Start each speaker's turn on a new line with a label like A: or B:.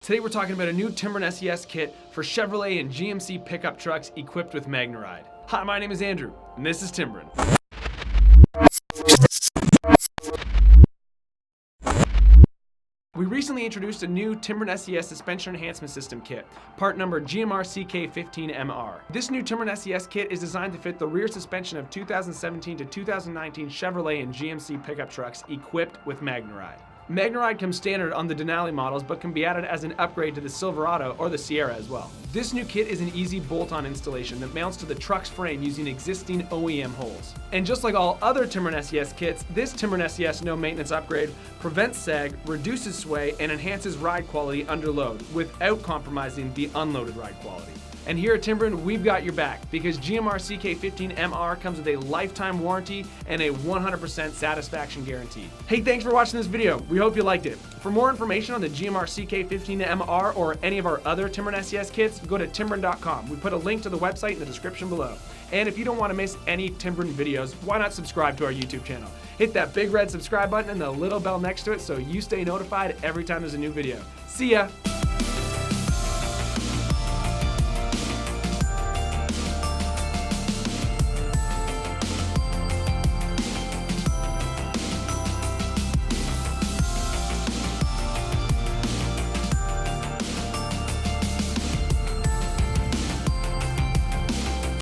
A: Today we're talking about a new Timbren SES kit for Chevrolet and GMC pickup trucks equipped with MagneRide. Hi, my name is Andrew, and this is Timbren. We recently introduced a new Timbren SES suspension enhancement system kit, part number GMRCK15MR. This new Timbren SES kit is designed to fit the rear suspension of 2017 to 2019 Chevrolet and GMC pickup trucks equipped with MagneRide. MagneRide comes standard on the Denali models, but can be added as an upgrade to the Silverado or the Sierra as well. This new kit is an easy bolt-on installation that mounts to the truck's frame using existing OEM holes. And just like all other Timbren SES kits, this Timbren SES no maintenance upgrade prevents sag, reduces sway, and enhances ride quality under load without compromising the unloaded ride quality. And here at Timbren, we've got your back because GMRCK15MR comes with a lifetime warranty and a 100% satisfaction guarantee. Hey, thanks for watching this video. We hope you liked it. For more information on the GMRCK15MR or any of our other Timbren SES kits, go to Timbren.com. We put a link to the website in the description below. And if you don't want to miss any Timbren videos, why not subscribe to our YouTube channel? Hit that big red subscribe button and the little bell next to it so you stay notified every time there's a new video. See ya!